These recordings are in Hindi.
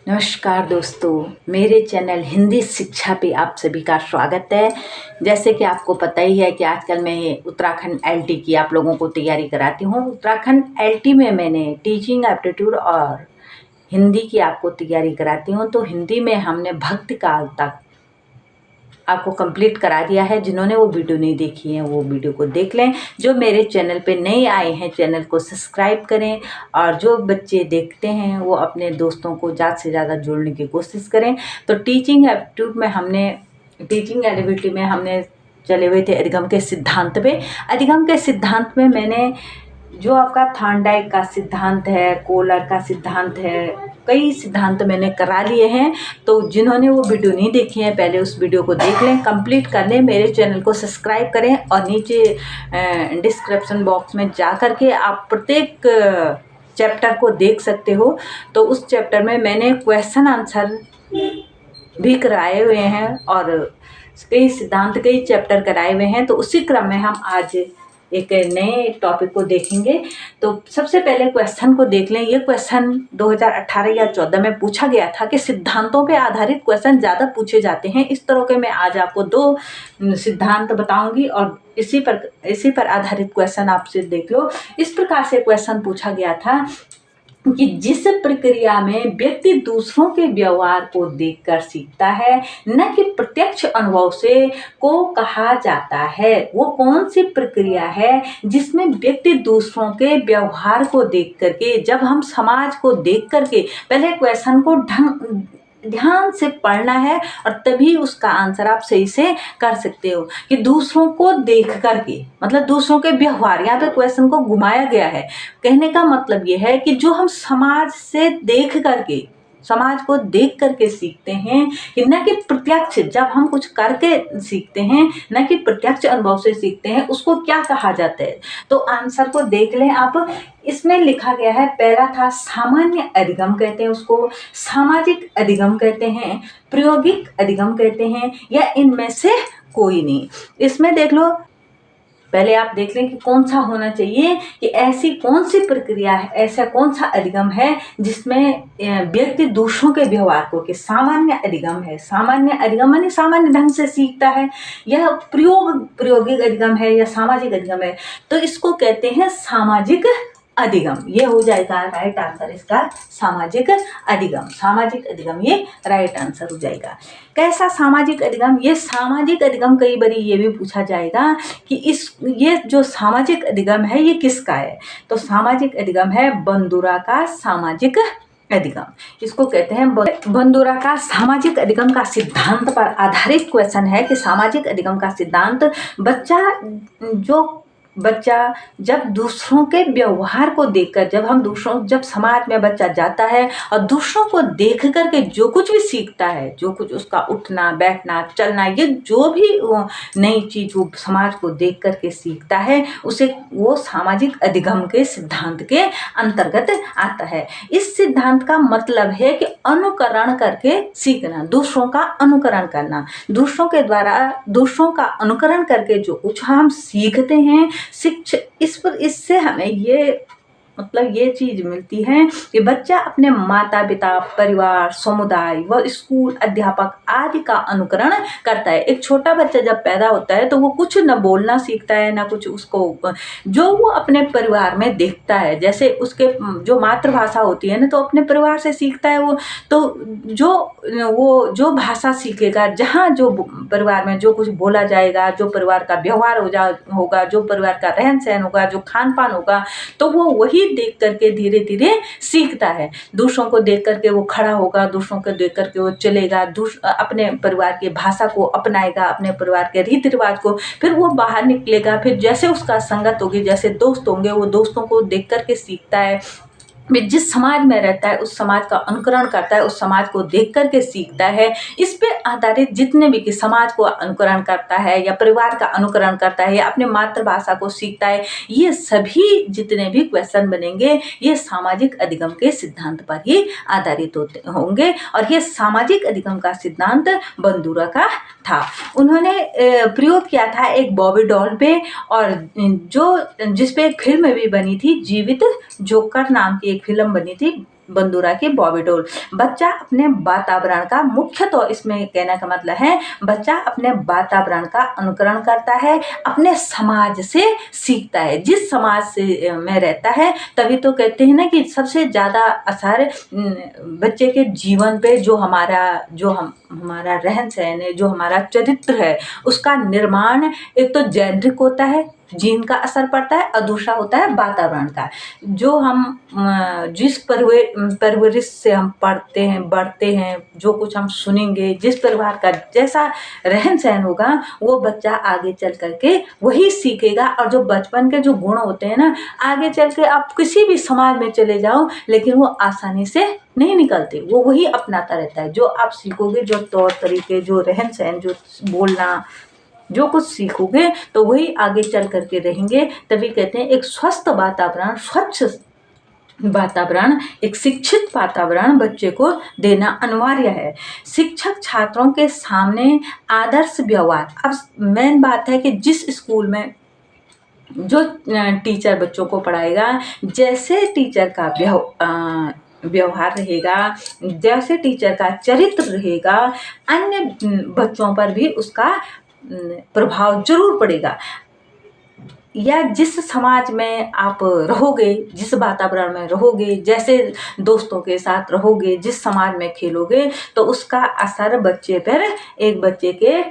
नमस्कार दोस्तों, मेरे चैनल हिंदी शिक्षा पे आप सभी का स्वागत है। जैसे कि आपको पता ही है कि आजकल मैं उत्तराखंड एलटी की आप लोगों को तैयारी कराती हूँ। उत्तराखंड एलटी में मैंने टीचिंग एप्टीट्यूड और हिंदी की आपको तैयारी कराती हूँ। तो हिंदी में हमने भक्ति काल तक आपको कंप्लीट करा दिया है। जिन्होंने वो वीडियो नहीं देखी है वो वीडियो को देख लें। जो मेरे चैनल पे नए आए हैं चैनल को सब्सक्राइब करें, और जो बच्चे देखते हैं वो अपने दोस्तों को ज़्यादा से ज़्यादा जोड़ने की कोशिश करें। तो टीचिंग एप्टीट्यूड में टीचिंग एबिलिटी में हमने चले हुए थे अधिगम के सिद्धांत पे। अधिगम के सिद्धांत में मैंने जो आपका थार्नडाइक का सिद्धांत है, कोलर का सिद्धांत है, कई सिद्धांत मैंने करा लिए हैं। तो जिन्होंने वो वीडियो नहीं देखी है पहले उस वीडियो को देख लें, कंप्लीट कर लें, मेरे चैनल को सब्सक्राइब करें और नीचे डिस्क्रिप्शन बॉक्स में जा कर के आप प्रत्येक चैप्टर को देख सकते हो। तो उस चैप्टर में मैंने क्वेश्चन आंसर भी कराए हुए हैं और कई सिद्धांत कई चैप्टर कराए हुए हैं। तो उसी क्रम में हम आज एक नए टॉपिक को देखेंगे। तो सबसे पहले क्वेश्चन को देख लें। ये क्वेश्चन 2018 या 14 में पूछा गया था कि सिद्धांतों पे आधारित क्वेश्चन ज़्यादा पूछे जाते हैं। इस तरह के मैं आज आपको 2 सिद्धांत बताऊंगी और इसी पर आधारित क्वेश्चन आपसे देख लो। इस प्रकार से क्वेश्चन पूछा गया था कि जिस प्रक्रिया में व्यक्ति दूसरों के व्यवहार को देखकर सीखता है, न कि प्रत्यक्ष अनुभव से, को कहा जाता है। वो कौन सी प्रक्रिया है जिसमें व्यक्ति दूसरों के व्यवहार को देख करके, जब हम समाज को देख करके, पहले क्वेश्चन को ध्यान से पढ़ना है और तभी उसका आंसर आप सही से कर सकते हो। कि दूसरों को देख करके मतलब दूसरों के व्यवहार, यहाँ पे क्वेश्चन को घुमाया गया है। कहने का मतलब ये है कि जो हम समाज से देख करके, समाज को देख करके सीखते हैं, कि न कि प्रत्यक्ष जब हम कुछ करके सीखते हैं, न कि प्रत्यक्ष अनुभव से सीखते हैं, उसको क्या कहा जाता है। तो आंसर को देख लें आप। इसमें लिखा गया है, पहला था सामान्य अधिगम कहते हैं उसको, सामाजिक अधिगम कहते हैं, प्रायोगिक अधिगम कहते हैं, या इनमें से कोई नहीं। इसमें देख लो, पहले आप देख लें कि कौन सा होना चाहिए, कि ऐसी कौन सी प्रक्रिया है, ऐसा कौन सा अधिगम है जिसमें व्यक्ति दूसरों के व्यवहार को, कि सामान्य अधिगम है। सामान्य अधिगम माने सामान्य ढंग से सीखता है, यह प्रायोगिक अधिगम है या सामाजिक अधिगम है। तो इसको कहते हैं सामाजिक अधिगम। ये हो जाएगा राइट आंसर इसका, सामाजिक अधिगम। सामाजिक अधिगम ये राइट आंसर हो जाएगा। कैसा सामाजिक अधिगम? ये सामाजिक अधिगम कई बार ये भी पूछा जाएगा कि ये जो सामाजिक अधिगम है ये किसका है। तो सामाजिक अधिगम है बंदुरा का सामाजिक अधिगम। इसको कहते हैं बंदुरा का सामाजिक अधिगम का सिद्धांत पर आधारित क्वेश्चन है। कि सामाजिक अधिगम का सिद्धांत, बच्चा जब दूसरों के व्यवहार को देखकर, जब समाज में बच्चा जाता है और दूसरों को देख करके जो कुछ भी सीखता है, जो कुछ उसका उठना बैठना चलना, ये जो भी नई चीज वो समाज को देख करके सीखता है, उसे वो सामाजिक अधिगम के सिद्धांत के अंतर्गत आता है। इस सिद्धांत का मतलब है कि अनुकरण करके सीखना, दूसरों का अनुकरण करना, दूसरों के द्वारा दूसरों का अनुकरण करके जो कुछ हम सीखते हैं, इससे हमें ये चीज मिलती है कि बच्चा अपने माता पिता, परिवार, समुदाय व स्कूल, अध्यापक आदि का अनुकरण करता है। एक छोटा बच्चा जब पैदा होता है तो वो कुछ न बोलना सीखता है, न कुछ उसको, जो वो अपने परिवार में देखता है, जैसे उसके जो मातृभाषा होती है ना, तो अपने परिवार से सीखता है वो। तो जो भाषा सीखेगा, जहाँ जो परिवार में जो कुछ बोला जाएगा, जो परिवार का व्यवहार होगा, जो परिवार का रहन सहन होगा, जो खान पान होगा, तो वो वही देख करके धीरे धीरे सीखता है। दूसरों को देख करके वो खड़ा होगा, दूसरों को देख करके वो चलेगा, अपने परिवार की भाषा को अपनाएगा, अपने परिवार के रीति रिवाज को, फिर वो बाहर निकलेगा, फिर जैसे उसका संगत होगी, जैसे दोस्त होंगे, वो दोस्तों को देख करके सीखता है। जिस समाज में रहता है उस समाज का अनुकरण करता है, उस समाज को देख करके सीखता है। इस पे आधारित जितने भी, कि समाज को अनुकरण करता है या परिवार का अनुकरण करता है या अपने मातृभाषा को सीखता है, ये सभी जितने भी क्वेश्चन बनेंगे ये सामाजिक अधिगम के सिद्धांत पर ही आधारित होंगे। और ये सामाजिक अधिगम का सिद्धांत बंदुरा का था। उन्होंने प्रयोग किया था एक बॉबी डॉल पे, और जिसपे एक फिल्म भी बनी थी, जीवित जोकर नाम की एक फिल्म बनी थी बंदूरा की बॉबी डॉल। बच्चा अपने वातावरण का, मुख्य तो इसमें कहने का मतलब है बच्चा अपने वातावरण का अनुकरण करता है, अपने समाज से सीखता है। जिस समाज से में रहता है, तभी तो कहते हैं ना कि सबसे ज़्यादा असर बच्चे के जीवन पे जो हमारा रहन सहन है, जो हमारा चरित्र है, उसका निर्माण एक तो जेनेटिक होता है, जीन का असर पड़ता है, और दूसरा होता है वातावरण का। जो हम जिस परवरिश से हम पढ़ते हैं, बढ़ते हैं, जो कुछ हम सुनेंगे, जिस परिवार का जैसा रहन सहन होगा, वो बच्चा आगे चल करके वही सीखेगा। और जो बचपन के जो गुण होते हैं ना, आगे चल के आप किसी भी समाज में चले जाओ, लेकिन वो आसानी से नहीं निकलते, वो वही अपनाता रहता है। जो आप सीखोगे, जो तौर तरीके, जो रहन सहन, जो बोलना, जो कुछ सीखोगे, तो वही आगे चल करके रहेंगे। तभी कहते हैं एक स्वस्थ वातावरण, स्वच्छ वातावरण, एक शिक्षित वातावरण बच्चे को देना अनिवार्य है। शिक्षक छात्रों के सामने आदर्श व्यवहार। अब मेन बात है कि जिस स्कूल में जो टीचर बच्चों को पढ़ाएगा, जैसे टीचर का व्यवहार रहेगा, जैसे टीचर का चरित्र रहेगा, अन्य बच्चों पर भी उसका प्रभाव जरूर पड़ेगा। या जिस समाज में आप रहोगे, जिस वातावरण में रहोगे, जैसे दोस्तों के साथ रहोगे, जिस समाज में खेलोगे, तो उसका असर बच्चे पर, एक बच्चे के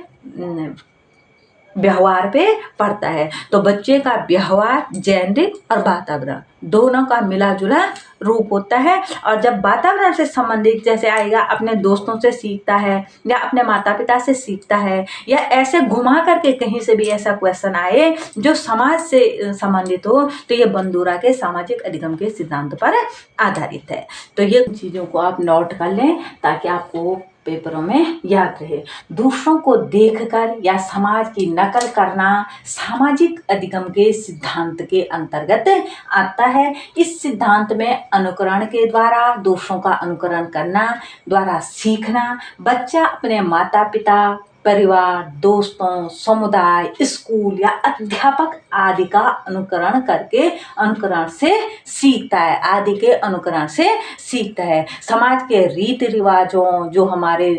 व्यवहार पे पड़ता है। तो बच्चे का व्यवहार, जेनेटिक और वातावरण दोनों का मिला जुला रूप होता है। और जब वातावरण से संबंधित जैसे आएगा, अपने दोस्तों से सीखता है, या अपने माता पिता से सीखता है, या ऐसे घुमा करके कहीं से भी ऐसा क्वेश्चन आए जो समाज से संबंधित हो, तो ये बंदूरा के सामाजिक अधिगम के सिद्धांत पर आधारित है। तो ये चीज़ों को आप नोट कर लें ताकि आपको पेपरों में याद रहे। दूसरों को देखकर या समाज की नकल करना सामाजिक अधिगम के सिद्धांत के अंतर्गत आता है। इस सिद्धांत में अनुकरण के द्वारा, दूसरों का अनुकरण करना द्वारा सीखना, बच्चा अपने माता पिता, परिवार, दोस्तों, समुदाय, स्कूल या अध्यापक आदि का अनुकरण करके अनुकरण से सीखता है, आदि के अनुकरण से सीखता है। समाज के रीति रिवाजों, जो हमारे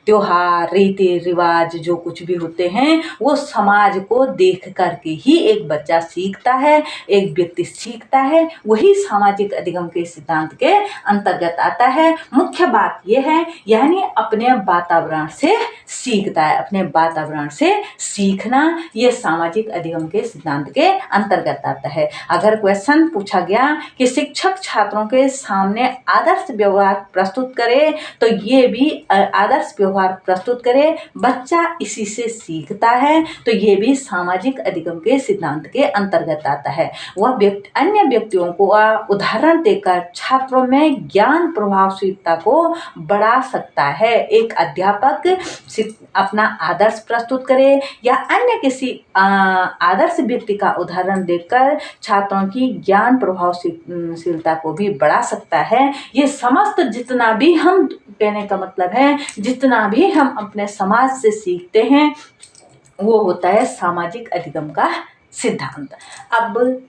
त्योहार, रीति रिवाज जो कुछ भी होते हैं, वो समाज को देख करके ही एक बच्चा सीखता है, एक व्यक्ति सीखता है। वही सामाजिक अधिगम के सिद्धांत के अंतर्गत आता है। मुख्य बात यह है, यानी अपने वातावरण से सीखता है, अपने वातावरण से सीखना, ये सामाजिक अधिगम के सिद्धांत के अंतर्गत आता है। अगर क्वेश्चन पूछा गया कि शिक्षक छात्रों के सामने आदर्श व्यवहार प्रस्तुत करे, तो ये भी आदर्श व्यवहार प्रस्तुत करे, बच्चा इसी से सीखता है, तो ये भी सामाजिक अधिगम के सिद्धांत के अंतर्गत आता है। वह अन्य व्यक्तियों को उदाहरण देकर छात्रों में ज्ञान प्रभावशीलता को बढ़ा सकता है। एक अध्यापक अपना आदर्श प्रस्तुत करे या अन्य किसी आदर्श व्यक्ति का उदाहरण देकर छात्रों की ज्ञान प्रभावशीलता को भी बढ़ा सकता है। ये समस्त जितना भी हम, कहने का मतलब है, जितना भी हम अपने समाज से सीखते हैं, वो होता है सामाजिक अधिगम का सिद्धांत। अब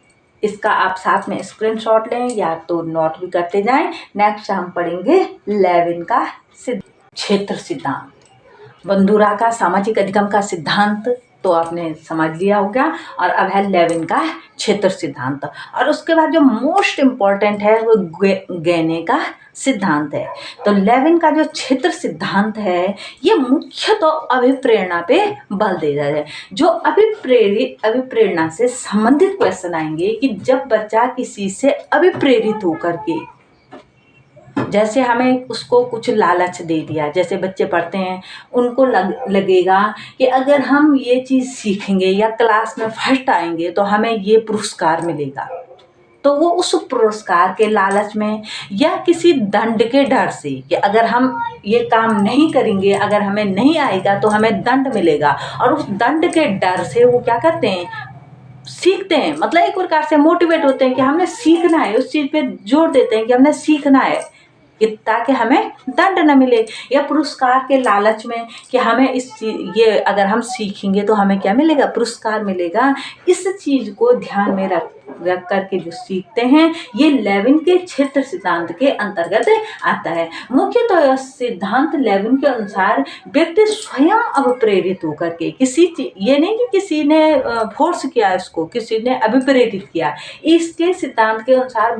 इसका आप साथ में स्क्रीनशॉट लें या तो नोट भी करते जाएं। नेक्स्ट हम पढ़ेंगे लेविन का क्षेत्र सिद्धांत। बंदूरा का सामाजिक अधिगम का सिद्धांत तो आपने समझ लिया होगा, और अब है लेविन का क्षेत्र सिद्धांत। और उसके बाद जो मोस्ट इम्पॉर्टेंट है वो गैने का सिद्धांत है। तो लेविन का जो क्षेत्र सिद्धांत है, ये मुख्य तो अभिप्रेरणा पे बल दे रहा है। जो अभिप्रेरणा से संबंधित क्वेश्चन आएंगे कि जब बच्चा किसी से अभिप्रेरित होकर के, जैसे हमें उसको कुछ लालच दे दिया, जैसे बच्चे पढ़ते हैं, उनको लगेगा कि अगर हम ये चीज़ सीखेंगे या क्लास में फर्स्ट आएंगे तो हमें ये पुरस्कार मिलेगा, तो वो उस पुरस्कार के लालच में या किसी दंड के डर से कि अगर हम ये काम नहीं करेंगे, अगर हमें नहीं आएगा तो हमें दंड मिलेगा, और उस दंड के डर से वो क्या करते हैं, सीखते हैं। मतलब एक प्रकार से मोटिवेट होते हैं कि हमने सीखना है, उस चीज़ पे जोर देते हैं कि हमने सीखना है। कि ताकि हमें दंड न मिले, या पुरस्कार के लालच में कि हमें इस चीज ये अगर हम सीखेंगे तो हमें क्या मिलेगा, पुरस्कार मिलेगा। इस चीज को ध्यान में रख करके जो सीखते हैं, ये लेविन के क्षेत्र सिद्धांत के अंतर्गत आता है। मुख्यतः यह सिद्धांत लेविन के अनुसार व्यक्ति स्वयं अभिप्रेरित होकर के ये नहीं कि किसी ने फोर्स किया, इसको किसी ने अभिप्रेरित किया। इसके सिद्धांत के अनुसार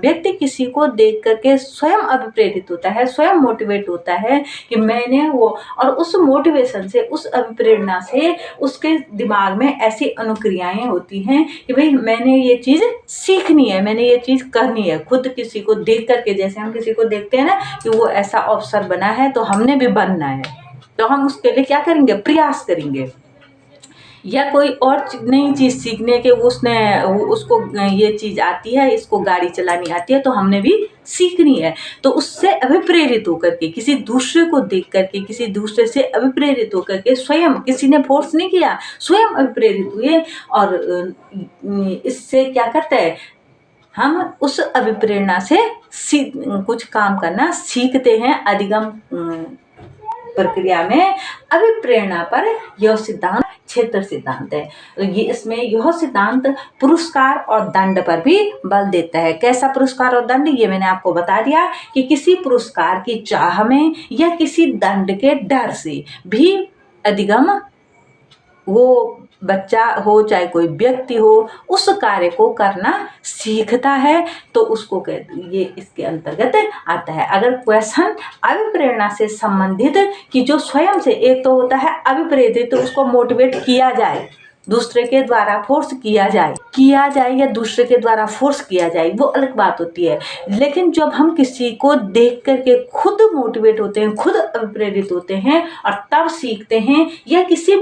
व्यक्ति किसी को देख करके स्वयं अभिप्रेरित होता है, स्वयं मोटिवेट होता है कि मैंने वो, और उस मोटिवेशन से, उस अभिप्रेरणा से उसके दिमाग में ऐसी अनुक्रियाएं होती हैं कि भाई मैंने ये चीज़ सीखनी है, मैंने ये चीज़ करनी है। खुद किसी को देख करके, जैसे हम किसी को देखते हैं ना कि वो ऐसा अफसर बना है तो हमने भी बनना है, तो हम उसके लिए क्या करेंगे, प्रयास करेंगे। या कोई और नई चीज़ सीखने के उसको ये चीज़ आती है, इसको गाड़ी चलानी आती है तो हमने भी सीखनी है, तो उससे अभिप्रेरित होकर के, किसी दूसरे को देख करके, किसी दूसरे से अभिप्रेरित होकर के, स्वयं किसी ने फोर्स नहीं किया, स्वयं अभिप्रेरित हुए और इससे क्या करते हैं, हम उस अभिप्रेरणा से कुछ काम करना सीखते हैं। अधिगम प्रक्रिया में अभिप्रेरणा पर यह सिद्धांत क्षेत्र सिद्धांत है। तो ये इसमें यह सिद्धांत पुरस्कार और दंड पर भी बल देता है। कैसा पुरस्कार और दंड, ये मैंने आपको बता दिया कि किसी पुरस्कार की चाह में या किसी दंड के डर से भी अधिगम, वो बच्चा हो चाहे कोई व्यक्ति हो, उस कार्य को करना सीखता है, तो उसको ये इसके अंतर्गत आता है। अगर क्वेश्चन अभिप्रेरणा से संबंधित कि जो स्वयं से, एक तो होता है अभिप्रेरित, तो उसको मोटिवेट किया जाए, दूसरे के द्वारा फोर्स किया जाए या दूसरे के द्वारा फोर्स किया जाए, वो अलग बात होती है। लेकिन जब हम किसी को देख करके खुद मोटिवेट होते हैं, खुद प्रेरित होते हैं और तब सीखते हैं, या किसी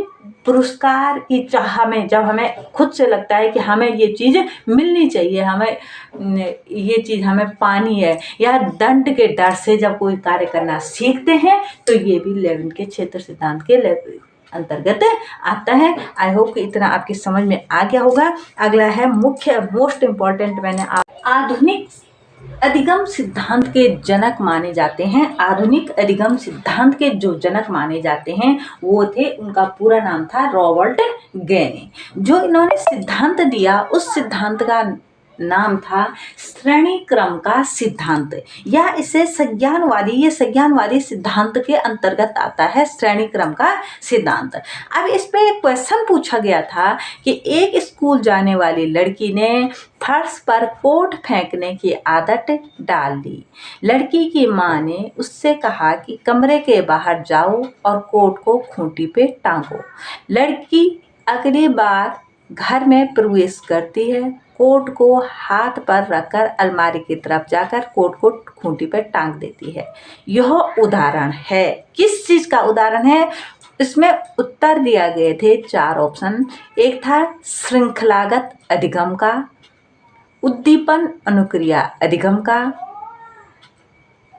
पुरस्कार की चाह में जब हमें खुद से लगता है कि हमें ये चीज़ मिलनी चाहिए, हमें ये चीज़ हमें पानी है, या दंड के डर से जब कोई कार्य करना सीखते हैं, तो ये भी लेविन के क्षेत्र सिद्धांत के अंतर्गत आता है। आई होप कि इतना आपकी समझ में आ गया होगा। अगला है मोस्ट इम्पॉर्टेंट, मैंने आधुनिक अधिगम सिद्धांत के जनक माने जाते हैं। आधुनिक अधिगम सिद्धांत के जो जनक माने जाते हैं वो थे, उनका पूरा नाम था रॉबर्ट गेने। जो इन्होंने सिद्धांत दिया, उस सिद्धांत का नाम था श्रेणी क्रम का सिद्धांत, या इसे ये संज्ञानवादी सिद्धांत के अंतर्गत आता है, श्रेणी क्रम का सिद्धांत। अब इस पे एक क्वेश्चन पूछा गया था कि एक स्कूल जाने वाली लड़की ने फर्श पर कोट फेंकने की आदत डाल दी। लड़की की माँ ने उससे कहा कि कमरे के बाहर जाओ और कोट को खूंटी पे टांगो। लड़की अगली बार घर में प्रवेश करती है, कोट को हाथ पर रखकर अलमारी की तरफ जाकर कोट को खूंटी पर टांग देती है। यह उदाहरण है, किस चीज़ का उदाहरण है? इसमें उत्तर दिया गए थे 4 ऑप्शन। एक था श्रृंखलागत अधिगम का, उद्दीपन अनुक्रिया अधिगम का,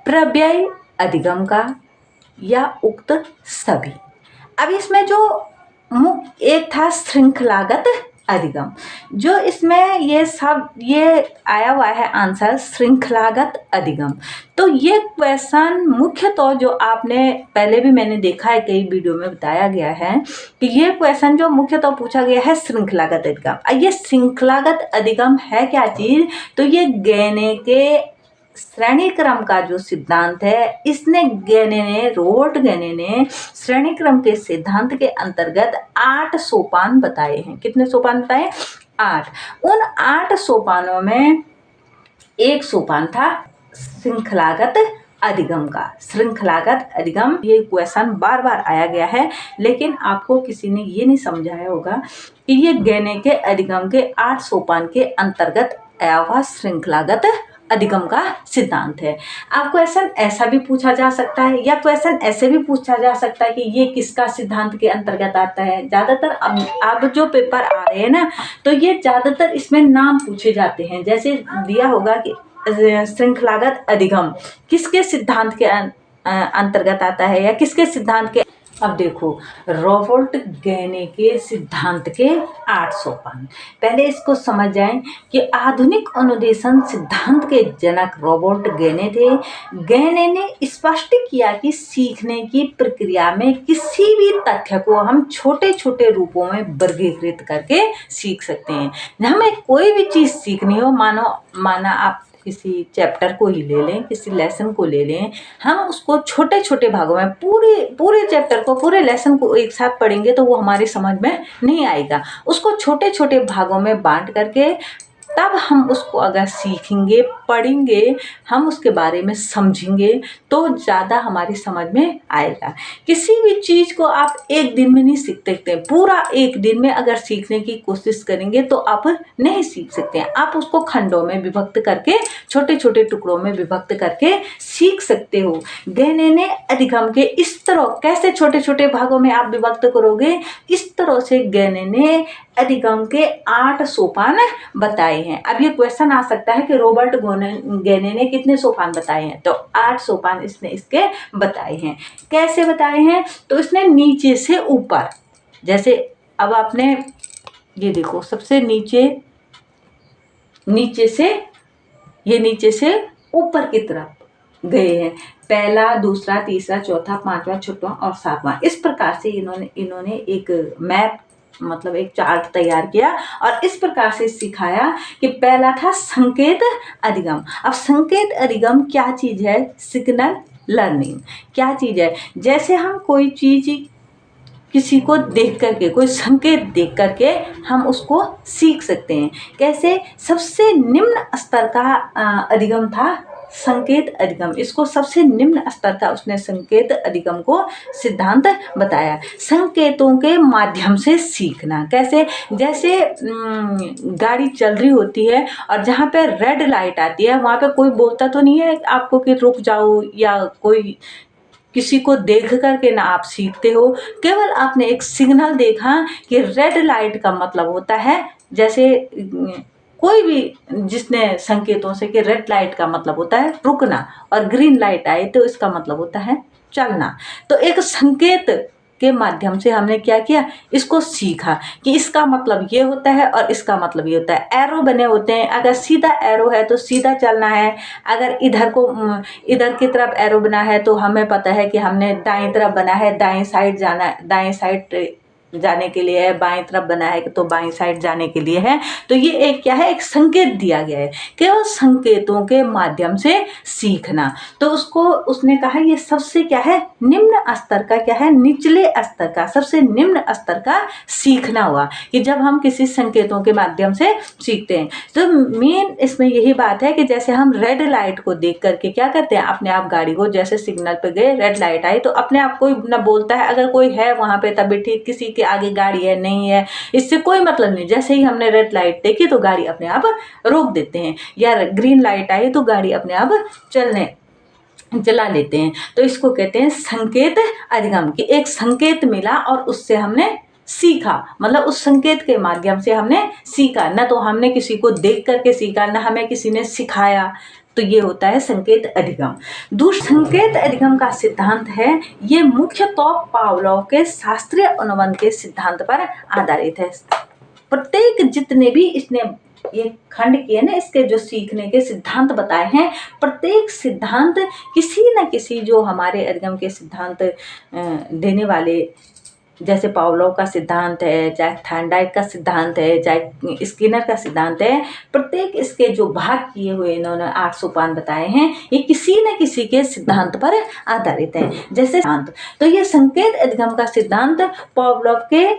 प्रव्यय अधिगम का, या उक्त सभी। अब इसमें जो एक था श्रृंखलागत अधिगम, जो इसमें ये आया हुआ है आंसर श्रृंखलागत अधिगम। तो ये क्वेश्चन मुख्यतः जो आपने पहले भी मैंने देखा है, कई वीडियो में बताया गया है कि ये क्वेश्चन जो मुख्यतः पूछा गया है श्रृंखलागत अधिगम। ये श्रृंखलागत अधिगम है क्या चीज? तो ये गेने के श्रेणी क्रम का जो सिद्धांत है, इसने रॉबर्ट गेने ने श्रेणी क्रम के सिद्धांत के अंतर्गत 8 सोपान बताए हैं। कितने सोपान बताए? 8। उन 8 सोपानों में एक सोपान था श्रृंखलागत अधिगम का। श्रृंखलागत अधिगम, ये क्वेश्चन बार बार आया गया है, लेकिन आपको किसी ने ये नहीं समझाया होगा कि ये गेने के अधिगम के 8 सोपान के अंतर्गत आया हुआ श्रृंखलागत अधिगम का सिद्धांत है। अब क्वेश्चन ऐसा भी पूछा जा सकता है, या क्वेश्चन ऐसे भी पूछा जा सकता है कि ये किसका सिद्धांत के अंतर्गत आता है। ज़्यादातर अब जो पेपर आ रहे हैं ना, तो ये ज़्यादातर इसमें नाम पूछे जाते हैं। जैसे दिया होगा कि श्रृंखलागत अधिगम किसके सिद्धांत के अंतर्गत आता है, या किसके सिद्धांत के अब देखो, रॉबर्ट गेने के सिद्धांत के 8 सोपान। पहले इसको समझ जाएं कि आधुनिक अनुदेशन सिद्धांत के जनक रॉबर्ट गेने थे। गेने ने स्पष्ट किया कि सीखने की प्रक्रिया में किसी भी तथ्य को हम छोटे छोटे रूपों में वर्गीकृत करके सीख सकते हैं। हमें कोई भी चीज़ सीखनी हो, माना आप किसी चैप्टर को ही ले लें, किसी लेसन को ले लें, हम उसको छोटे छोटे भागों में, पूरे पूरे चैप्टर को, पूरे लेसन को एक साथ पढ़ेंगे तो वो हमारी समझ में नहीं आएगा। उसको छोटे छोटे भागों में बांट करके तब हम उसको अगर सीखेंगे, पढ़ेंगे, हम उसके बारे में समझेंगे तो ज़्यादा हमारी समझ में आएगा। किसी भी चीज़ को आप एक दिन में नहीं सीख सकते। पूरा एक दिन में अगर सीखने की कोशिश करेंगे तो आप नहीं सीख सकते हैं। आप उसको खंडों में विभक्त करके, छोटे छोटे टुकड़ों में विभक्त करके सीख सकते हो। गेने ने अधिगम के इस तरह, कैसे छोटे छोटे भागों में आप विभक्त करोगे, इस तरह से गेने ने अधिगम के 8 सोपान बताए हैं। अब ये क्वेश्चन आ सकता है कि रॉबर्ट गेने ने कितने सोपान बताए हैं, तो 8 सोपान इसने इसके बताए हैं। कैसे बताए हैं, तो इसने नीचे से ऊपर, जैसे अब आपने ये देखो, सबसे नीचे से ऊपर की तरफ गए हैं। पहला, दूसरा, तीसरा, चौथा, पांचवा, छठवां और सातवां, इस प्रकार से इन्होंने एक मैप, मतलब एक चार्ट तैयार किया और इस प्रकार से सिखाया कि पहला था संकेत अधिगम। अब संकेत अधिगम क्या चीज है? सिग्नल लर्निंग क्या चीज है? जैसे हम कोई चीज किसी को देख करके, कोई संकेत देख करके हम उसको सीख सकते हैं। कैसे? सबसे निम्न स्तर का अधिगम था संकेत अधिगम। इसको सबसे निम्न स्तर का उसने संकेत अधिगम को सिद्धांत बताया। संकेतों के माध्यम से सीखना। कैसे? जैसे गाड़ी चल रही होती है और जहाँ पे रेड लाइट आती है वहाँ पे कोई बोलता तो नहीं है आपको कि रुक जाओ, या कोई किसी को देख करके ना आप सीखते हो। केवल आपने एक सिग्नल देखा कि रेड लाइट का मतलब होता है, जैसे कोई भी जिसने संकेतों से, कि रेड लाइट का मतलब होता है रुकना और ग्रीन लाइट आए तो इसका मतलब होता है चलना। तो एक संकेत के माध्यम से हमने क्या किया, इसको सीखा कि इसका मतलब ये होता है और इसका मतलब ये होता है। एरो बने होते हैं, अगर सीधा एरो है तो सीधा चलना है, अगर इधर की तरफ एरो बना है तो हमें पता है कि हमने दाएं तरफ बना है, दाएं साइड जाना है, दाएं साइड जाने के लिए है, बाएं तरफ बना है तो बाएं साइड जाने के लिए है। तो ये एक क्या है, एक संकेत दिया गया है। केवल संकेतों के माध्यम से सीखना। तो उसने कहा ये सबसे क्या है, निम्न स्तर का, क्या है, निचले स्तर का, सबसे निम्न स्तर का सीखना हुआ कि जब हम किसी संकेतों के माध्यम से सीखते हैं। तो मेन इसमें यही बात है कि जैसे हम रेड लाइट को देख करके क्या करते हैं, अपने आप गाड़ी को, जैसे सिग्नल पे गए, रेड लाइट आई तो अपने आप कोई ना बोलता है, अगर कोई है वहां पे तभी ठीक, किसी के आगे गाड़ी है नहीं है इससे कोई मतलब नहीं। जैसे ही हमने रेड लाइट देखी तो गाड़ी अपने आप रोक देते हैं, या ग्रीन लाइट आई तो गाड़ी अपने आप चला लेते हैं। तो इसको कहते हैं संकेत अधिगम, कि एक संकेत मिला और उससे हमने सीखा, मतलब उस संकेत के माध्यम से हमने सीखा, ना तो हमने किसी को देख करके सीखा, ना हमें किसी ने सिखाया। तो ये होता है संकेत अधिगम। दूसरा संकेत अधिगम का सिद्धांत है, ये मुख्यतः पावलोव के शास्त्रीय अनुबंध के सिद्धांत पर आधारित है। प्रत्येक जितने भी इसने ये खंड किए ना, इसके जो सीखने के सिद्धांत बताए हैं, प्रत्येक सिद्धांत किसी न किसी जो हमारे अधिगम के सिद्धांत देने वाले, जैसे पावलोव का सिद्धांत है, चाहे थॉर्नडाइक का सिद्धांत है, चाहे स्किनर का सिद्धांत है, प्रत्येक इसके जो भाग किए हुए इन्होंने 8 सोपान बताए हैं, ये किसी न किसी के सिद्धांत पर आधारित है। जैसे सिद्धांत, तो ये संकेत अधिगम का सिद्धांत पावलोव के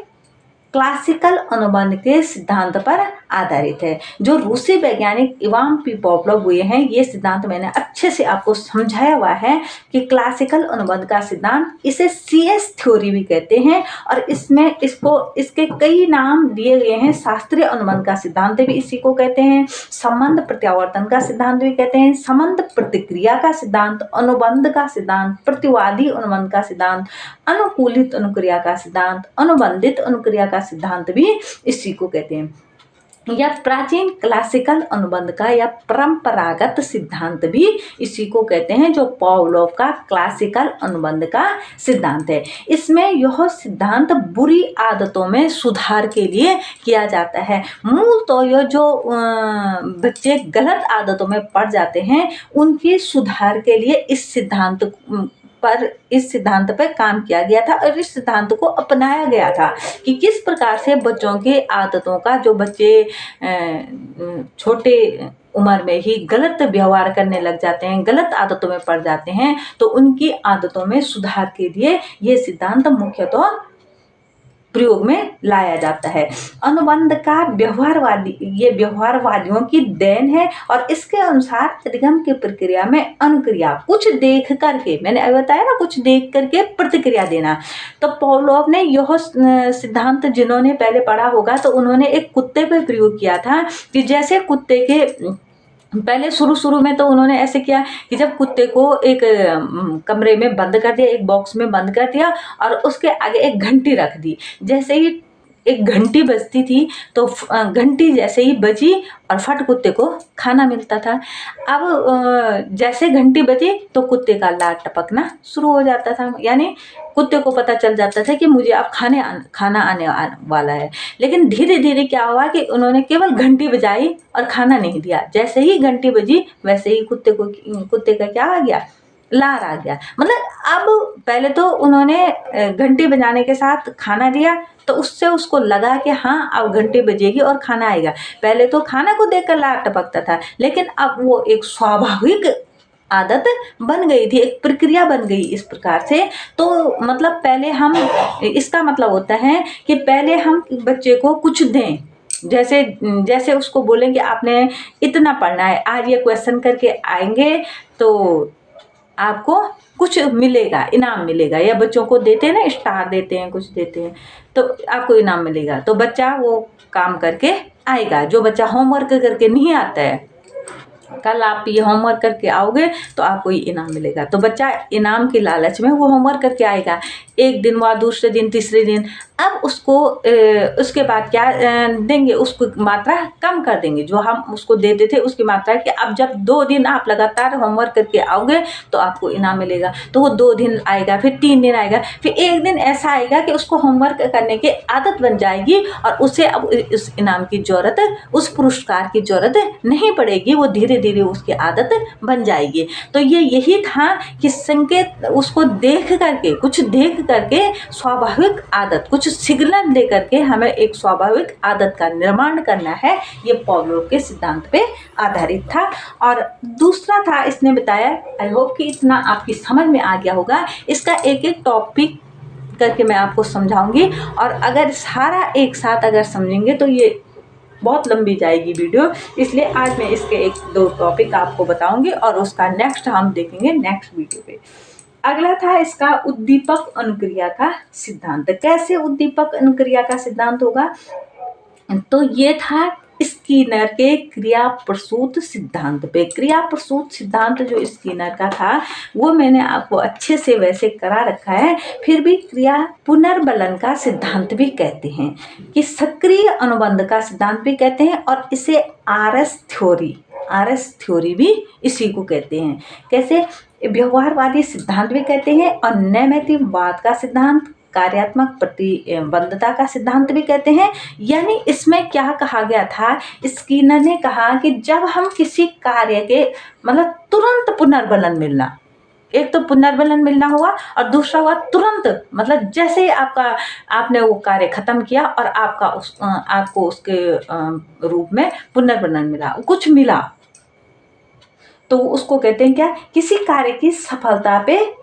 क्लासिकल अनुबंध के सिद्धांत पर आधारित है। जो रूसी वैज्ञानिक इवान पी पावलोव हुए हैं, ये सिद्धांत मैंने अच्छे से आपको समझाया हुआ है कि क्लासिकल अनुबंध का सिद्धांत, इसे CS थ्योरी भी कहते हैं, और इसमें इसके कई नाम दिए गए हैं। शास्त्रीय अनुबंध का सिद्धांत भी इसी को कहते हैं, संबंध प्रत्यावर्तन का सिद्धांत भी कहते हैं, संबंध प्रतिक्रिया का सिद्धांत, अनुबंध का सिद्धांत, प्रतिवादी अनुबंध का सिद्धांत, अनुकूलित अनुक्रिया का सिद्धांत, अनुबंधित अनुक्रिया का सिद्धांत भी इसी को कहते हैं। या प्राचीन क्लासिकल अनुबंध का या परंपरागत सिद्धांत भी इसी को कहते हैं, जो पावलोव का क्लासिकल अनुबंध का सिद्धांत है। इसमें यह सिद्धांत बुरी आदतों में सुधार के लिए किया जाता है। मूल तो यह जो बच्चे गलत आदतों में पड़ जाते हैं उनकी सुधार के लिए इस सिद्धांत पर काम किया गया था और इस सिद्धांत को अपनाया गया था कि किस प्रकार से बच्चों के आदतों का, जो बच्चे छोटे उम्र में ही गलत व्यवहार करने लग जाते हैं, गलत आदतों में पड़ जाते हैं, तो उनकी आदतों में सुधार के लिए ये सिद्धांत मुख्यतः प्रयोग में लाया जाता है। अनुबंध का ये व्यवहारवादियों की देन है और इसके अनुसार अधिगम की प्रक्रिया में अनुक्रिया, कुछ देख करके, मैंने अभी बताया ना, कुछ देख करके प्रतिक्रिया देना। तो पावलोव ने यह सिद्धांत, जिन्होंने पहले पढ़ा होगा, तो उन्होंने एक कुत्ते पर प्रयोग किया था कि जैसे कुत्ते के पहले शुरू में तो उन्होंने ऐसे किया कि जब कुत्ते को एक कमरे में बंद कर दिया, एक बॉक्स में बंद कर दिया और उसके आगे एक घंटी रख दी। जैसे ही एक घंटी बजती थी तो घंटी जैसे ही बजी और फट कुत्ते को खाना मिलता था। अब जैसे घंटी बजी तो कुत्ते का लार टपकना शुरू हो जाता था, यानी कुत्ते को पता चल जाता था कि मुझे अब खाना आने वाला है। लेकिन धीरे धीरे क्या हुआ कि उन्होंने केवल घंटी बजाई और खाना नहीं दिया। जैसे ही घंटी बजी वैसे ही कुत्ते का क्या आ गया, लार आ गया। मतलब अब पहले तो उन्होंने घंटी बजाने के साथ खाना दिया तो उससे उसको लगा कि हाँ अब घंटी बजेगी और खाना आएगा। पहले तो खाना को देखकर लार टपकता था, लेकिन अब वो एक स्वाभाविक आदत बन गई थी, एक प्रक्रिया बन गई इस प्रकार से। तो मतलब पहले हम, इसका मतलब होता है कि पहले हम बच्चे को कुछ दें, जैसे उसको बोलेंगे आपने इतना पढ़ना है, आज ये क्वेश्चन करके आएंगे तो आपको कुछ मिलेगा, इनाम मिलेगा। या बच्चों को देते हैं ना, स्टार देते हैं, कुछ देते हैं, तो आपको इनाम मिलेगा। तो बच्चा वो काम करके आएगा। जो बच्चा होमवर्क करके नहीं आता है, कल आप ये होमवर्क करके आओगे तो आपको ये इनाम मिलेगा, तो बच्चा इनाम के लालच में वो होमवर्क करके आएगा। एक दिन बाद, दूसरे दिन, तीसरे दिन, अब उसको उसके बाद क्या देंगे, उसको मात्रा कम कर देंगे। जो हम उसको देते थे उसकी मात्रा कि अब जब 2 दिन आप लगातार होमवर्क करके आओगे तो आपको इनाम मिलेगा। तो वो 2 दिन आएगा, फिर 3 दिन आएगा, फिर एक दिन ऐसा आएगा कि उसको होमवर्क करने की आदत बन जाएगी और उसे अब उस इनाम की ज़रूरत, उस पुरस्कार की ज़रूरत नहीं पड़ेगी। वो धीरे धीरे उसकी आदत बन जाएगी। तो यही था कि संकेत उसको देख करके, कुछ देख करके स्वाभाविक आदत, कुछ सिग्नल दे करके हमें एक स्वाभाविक आदत का निर्माण करना है। ये पावलोव के सिद्धांत पे आधारित था। और दूसरा था, इसने बताया, आई होप कि इतना आपकी समझ में आ गया होगा। इसका एक एक टॉपिक करके मैं आपको समझाऊंगी, और अगर सारा एक साथ अगर समझेंगे तो ये बहुत लंबी जाएगी वीडियो, इसलिए आज मैं इसके 1-2 टॉपिक आपको बताऊंगी और उसका नेक्स्ट हम देखेंगे नेक्स्ट वीडियो पे। अगला था इसका उद्दीपक अनुक्रिया का सिद्धांत। कैसे उद्दीपक अनुक्रिया का सिद्धांत होगा, तो ये था स्किनर के क्रिया प्रसूत सिद्धांत पे। क्रिया प्रसूत सिद्धांत जो स्किनर का था वो मैंने आपको अच्छे से वैसे करा रखा है, फिर भी क्रिया पुनर्बलन का सिद्धांत भी कहते हैं, कि सक्रिय अनुबंध का सिद्धांत भी कहते हैं, और इसे आरएस थ्योरी भी इसी को कहते हैं। कैसे, व्यवहारवादी सिद्धांत भी कहते हैं, और नैमित्तिकवाद का सिद्धांत, कार्यात्मक प्रतिबद्धता का सिद्धांत भी कहते हैं। यानी इसमें क्या कहा गया था, स्किनर ने कहा कि जब हम किसी कार्य के, मतलब तुरंत पुनर्बलन मिलना, एक तो पुनर्बलन मिलना हुआ और दूसरा हुआ तुरंत, मतलब जैसे ही आपने वो कार्य खत्म किया और आपको उसके रूप में पुनर्बलन मिला, कुछ मिला, तो उसको कहते हैं क्या, किसी कार्य की सफलता पे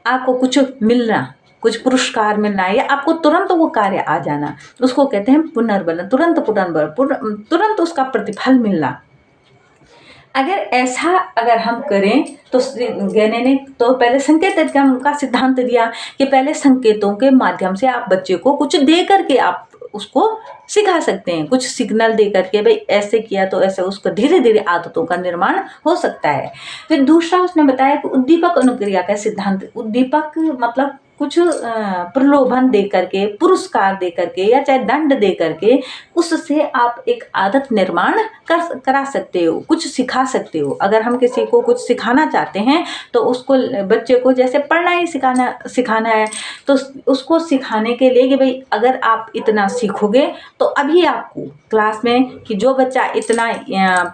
आपको कुछ मिलना, कुछ पुरस्कार मिलना, या आपको तुरंत वो कार्य आ जाना, उसको कहते हैं पुनर्बलन। तुरंत उसका प्रतिफल मिलना। अगर हम करें तो गैने ने तो पहले संकेत अधिगम का सिद्धांत दिया कि पहले संकेतों के माध्यम से आप बच्चे को कुछ दे करके आप उसको सिखा सकते हैं, कुछ सिग्नल दे करके, भाई ऐसे किया तो ऐसे, उसको धीरे धीरे आदतों का निर्माण हो सकता है। फिर दूसरा उसने बताया कि उद्दीपक अनुक्रिया का सिद्धांत। उद्दीपक मतलब कुछ प्रलोभन दे करके, पुरस्कार दे करके या चाहे दंड दे करके उससे आप एक आदत निर्माण करा सकते हो, कुछ सिखा सकते हो। अगर हम किसी को कुछ सिखाना चाहते हैं तो उसको, बच्चे को जैसे पढ़ना ही सिखाना है तो उसको सिखाने के लिए कि भाई अगर आप इतना सीखोगे तो अभी आपको क्लास में कि जो बच्चा इतना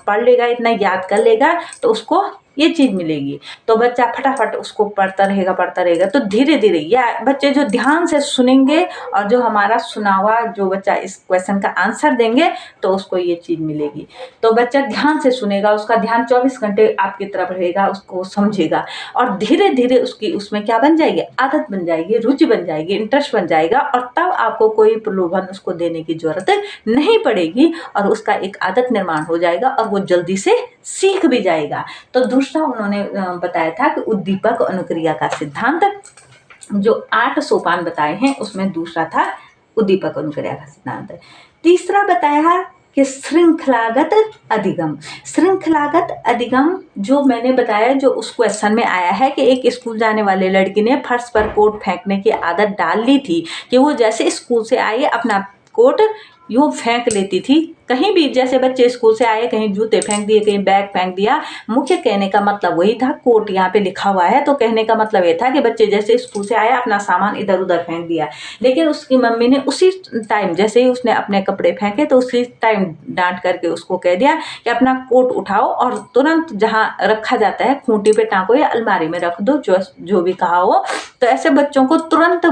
पढ़ लेगा, इतना याद कर लेगा तो उसको ये चीज़ मिलेगी। तो बच्चा फटाफट उसको पढ़ता रहेगा। तो धीरे धीरे या बच्चे जो ध्यान से सुनेंगे और जो हमारा सुना हुआ जो बच्चा इस क्वेश्चन का आंसर देंगे तो उसको ये चीज़ मिलेगी। तो बच्चा ध्यान से सुनेगा, उसका ध्यान 24 घंटे आपकी तरफ रहेगा, उसको समझेगा और धीरे धीरे उसकी उसमें क्या बन जाएगी, आदत बन जाएगी, रुचि बन जाएगी, इंटरेस्ट बन जाएगा और तब आपको कोई प्रलोभन उसको देने की जरूरत नहीं पड़ेगी और उसका एक आदत निर्माण हो जाएगा और वो जल्दी से सीख भी जाएगा। तो दूसरा उन्होंने बताया था कि उद्दीपक अनुक्रिया का सिद्धांत, जो 8 सोपान बताए हैं उसमें दूसरा था उद्दीपक अनुक्रिया का सिद्धांत। तीसरा बताया कि श्रृंखलागत अधिगम। श्रृंखलागत अधिगम जो मैंने बताया, जो उस क्वेश्चन में आया है कि एक स्कूल जाने वाले लड़की ने फर्श पर कोट फेंकने की आदत डाल ली थी कि वो जैसे स्कूल से आई अपना कोट यूँ फेंक लेती थी, कहीं भी जैसे बच्चे स्कूल से आए कहीं जूते फेंक दिए, कहीं बैग फेंक दिया। मुख्य कहने का मतलब वही था, कोट यहाँ पे लिखा हुआ है तो कहने का मतलब ये था कि बच्चे जैसे स्कूल से आया अपना सामान इधर उधर फेंक दिया। लेकिन उसकी मम्मी ने उसी टाइम जैसे ही उसने अपने कपड़े फेंके तो उसी टाइम डांट करके उसको कह दिया कि अपना कोट उठाओ और तुरंत जहाँ रखा जाता है खूंटी पे टांको या अलमारी में रख दो, जो भी कहा हो। तो ऐसे बच्चों को तुरंत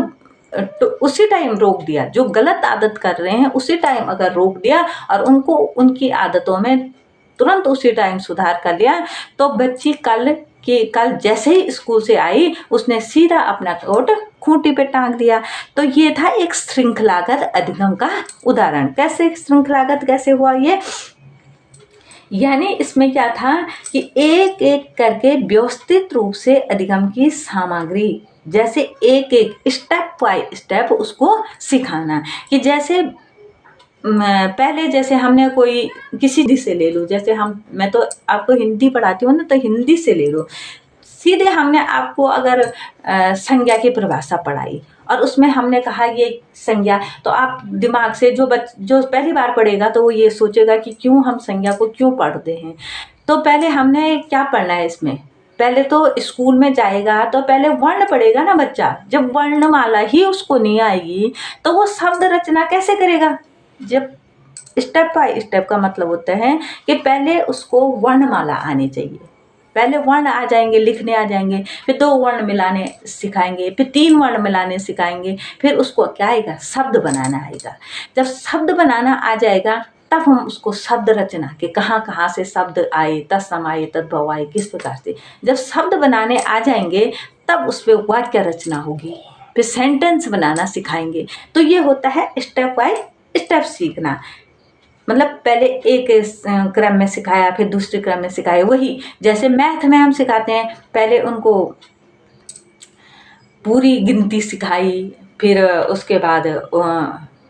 तो उसी टाइम रोक दिया, जो गलत आदत कर रहे हैं उसी टाइम अगर रोक दिया और उनको उनकी आदतों में तुरंत उसी टाइम सुधार कर लिया तो बच्ची कल जैसे ही स्कूल से आई उसने सीधा अपना कोट खूंटी पे टांग दिया। तो ये था एक श्रृंखलागत अधिगम का उदाहरण। कैसे श्रृंखलागत कैसे हुआ ये, यानी इसमें क्या था कि एक एक करके व्यवस्थित रूप से अधिगम की सामग्री, जैसे एक एक स्टेप बाय स्टेप उसको सिखाना। कि जैसे पहले जैसे हमने कोई किसी से ले लो, जैसे मैं तो आपको हिंदी पढ़ाती हूँ ना, तो हिंदी से ले लो, सीधे हमने आपको अगर संज्ञा की परिभाषा पढ़ाई और उसमें हमने कहा ये संज्ञा, तो आप दिमाग से जो पहली बार पढ़ेगा तो वो ये सोचेगा कि क्यों हम संज्ञा को क्यों पढ़ते हैं। तो पहले हमने क्या पढ़ना है इसमें, पहले तो स्कूल में जाएगा तो पहले वर्ण पढ़ेगा ना बच्चा। जब वर्णमाला ही उसको नहीं आएगी तो वो शब्द रचना कैसे करेगा। जब स्टेप बाय स्टेप का मतलब होता है कि पहले उसको वर्णमाला आनी चाहिए, पहले वर्ण आ जाएंगे, लिखने आ जाएंगे, फिर 2 वर्ण मिलाने सिखाएंगे, फिर 3 वर्ण मिलाने सिखाएंगे, फिर उसको क्या आएगा, शब्द बनाना आएगा। जब शब्द बनाना आ जाएगा तब हम उसको शब्द रचना के कहाँ कहाँ से शब्द आए, तत्सम आए, तद्भव आए, किस प्रकार से जब शब्द बनाने आ जाएंगे तब उस पर वाक्य रचना होगी, फिर सेंटेंस बनाना सिखाएंगे। तो ये होता है स्टेप बाय स्टेप सीखना। मतलब पहले एक क्रम में सिखाया, फिर दूसरे क्रम में सिखाया। वही जैसे मैथ में हम सिखाते हैं, पहले उनको पूरी गिनती सिखाई, फिर उसके बाद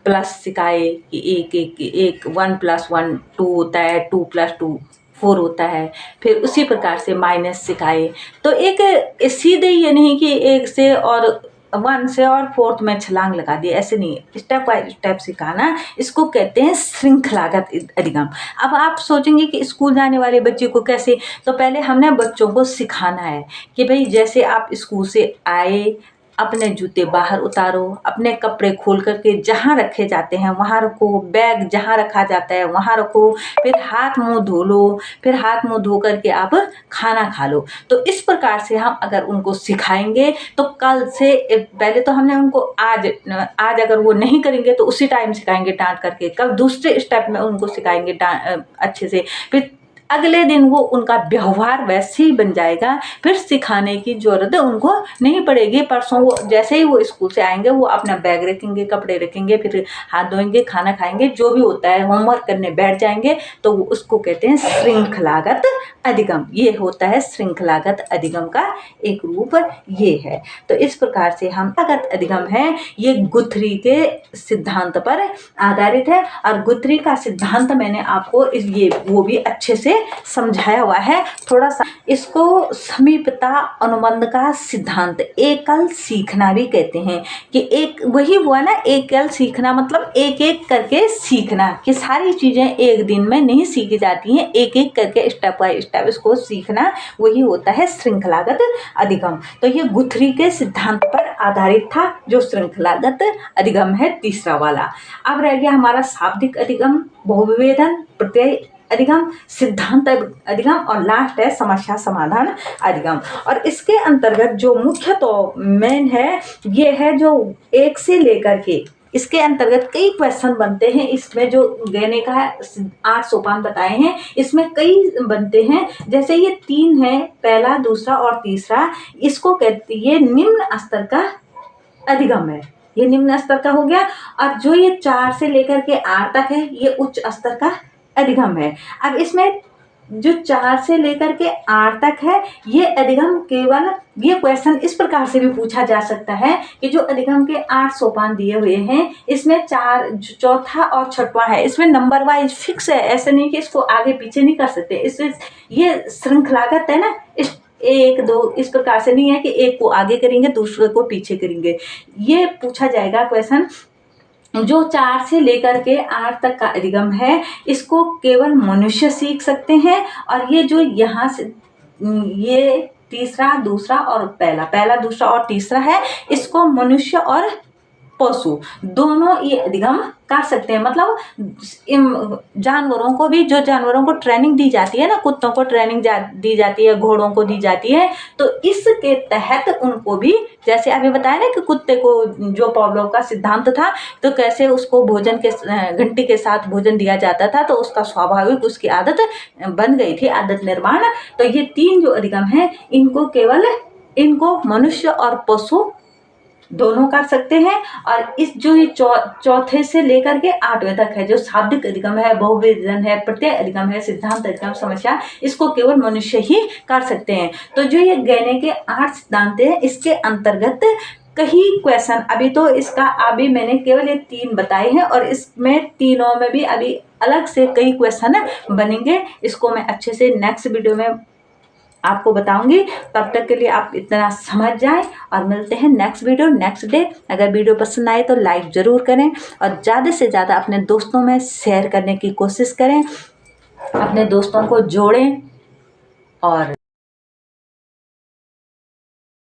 प्लस सिखाए कि एक 1 + 1 2 होता है, 2 + 2 4 होता है, फिर उसी प्रकार से माइनस सिखाए। तो एक सीधे ये नहीं कि 1 से और 1 से और 4th में छलांग लगा दी, ऐसे नहीं, स्टेप बाय स्टेप सिखाना, इसको कहते हैं श्रृंखलागत अधिगम। अब आप सोचेंगे कि स्कूल जाने वाले बच्चे को कैसे, तो पहले हमने बच्चों को सिखाना है कि भाई जैसे आप स्कूल से आए, अपने जूते बाहर उतारो, अपने कपड़े खोल करके जहाँ रखे जाते हैं वहाँ रखो, बैग जहाँ रखा जाता है वहाँ रखो, फिर हाथ मुंह धो लो, फिर हाथ मुंह धो करके आप खाना खा लो। तो इस प्रकार से हम अगर उनको सिखाएंगे तो कल से, पहले तो हमने उनको आज अगर वो नहीं करेंगे तो उसी टाइम सिखाएंगे डांट करके, कल दूसरे स्टेप में उनको सिखाएंगे अच्छे से, फिर अगले दिन वो उनका व्यवहार वैसे ही बन जाएगा, फिर सिखाने की ज़रूरत उनको नहीं पड़ेगी। परसों वो जैसे ही वो स्कूल से आएंगे वो अपना बैग रखेंगे, कपड़े रखेंगे, फिर हाथ धोएंगे, खाना खाएंगे, जो भी होता है होमवर्क करने बैठ जाएंगे। तो उसको कहते हैं श्रृंखलागत अधिगम। ये होता है श्रृंखलागत अधिगम का एक रूप ये है। तो इस प्रकार से हम श्रृंखलागत अधिगम है, ये गुथरी के सिद्धांत पर आधारित है। और गुथरी का सिद्धांत मैंने आपको ये वो भी अच्छे से समझाया हुआ है। थोड़ा सा इसको समीपता अनुबंध का सिद्धांत एकल सीखना भी कहते हैं कि एक वही हुआ ना, एकल सीखना मतलब एक एक करके सीखना, कि सारी चीज़ें एक दिन में नहीं सीखी जाती हैं, एक एक करके स्टेप बाय स्टेप इसको सीखना, वही होता है श्रृंखलागत अधिगम। तो ये गुथरी के सिद्धांत पर आधारित था, जो श्रृंखलागत अधिगम है तीसरा वाला। अब रह गया हमारा शाब्दिक अधिगम, बहुविवेदन, प्रत्यय अधिगम, सिद्धांत अधिगम और लास्ट है समस्या समाधान अधिगम। और इसके अंतर्गत जो मुख्य तो मेन है ये है जो 1 से लेकर के इसके अंतर्गत कई क्वेश्चन बनते हैं। इसमें जो गहने का 8 सोपान बताए हैं, इसमें कई बनते हैं। जैसे ये 3 है, पहला, दूसरा और तीसरा, इसको कहते ये निम्न स्तर का अधिगम है, ये निम्न स्तर का हो गया। और जो ये 4 से लेकर के 8 तक है, ये उच्च स्तर का अधिगम है। अब इसमें जो 4 से लेकर के 8 तक है, ये अधिगम केवल, ये क्वेश्चन इस प्रकार से भी पूछा जा सकता है कि जो अधिगम के 8 सोपान दिए हुए हैं, इसमें 4, चौथा और छठवां है, इसमें नंबर वाइज फिक्स है, ऐसे नहीं कि इसको आगे पीछे नहीं कर सकते। इसमें ये श्रृंखलागत है ना, इस 1 2 इस प्रकार से नहीं है कि एक को आगे करेंगे दूसरे को पीछे करेंगे। ये पूछा जाएगा क्वेश्चन। जो 4 से लेकर के 8 तक का अधिगम है, इसको केवल मनुष्य सीख सकते हैं। और ये जो यहाँ से ये तीसरा, दूसरा और पहला, दूसरा और तीसरा है, इसको मनुष्य और पशु दोनों ये अधिगम कर सकते हैं। मतलब जानवरों को भी, जो जानवरों को ट्रेनिंग दी जाती है ना, कुत्तों को ट्रेनिंग दी जाती है, घोड़ों को दी जाती है, तो इसके तहत उनको भी, जैसे अभी बताया ना कि कुत्ते को जो पावलोव का सिद्धांत था, तो कैसे उसको भोजन के घंटी के साथ भोजन दिया जाता था, तो उसका स्वाभाविक उसकी आदत बन गई थी, आदत निर्माण। तो ये 3 जो अधिगम है, इनको मनुष्य और पशु दोनों कर सकते हैं। और इस जो ये चौथे से लेकर के 8वें तक है, जो शाब्दिक अधिगम है, बहुविवेदन है, प्रत्यय अधिगम है, सिद्धांत अधिगम, समस्या, इसको केवल मनुष्य ही कर सकते हैं। तो जो ये गहने के 8 सिद्धांत हैं, इसके अंतर्गत कई क्वेश्चन, अभी मैंने केवल ये 3 बताए हैं, और इसमें तीनों में भी अभी अलग से कई क्वेश्चन बनेंगे। इसको मैं अच्छे से नेक्स्ट वीडियो में आपको बताऊंगी। तब तक के लिए आप इतना समझ जाएं, और मिलते हैं नेक्स्ट वीडियो नेक्स्ट डे। अगर वीडियो पसंद आए तो लाइक ज़रूर करें, और ज़्यादा से ज़्यादा अपने दोस्तों में शेयर करने की कोशिश करें, अपने दोस्तों को जोड़ें। और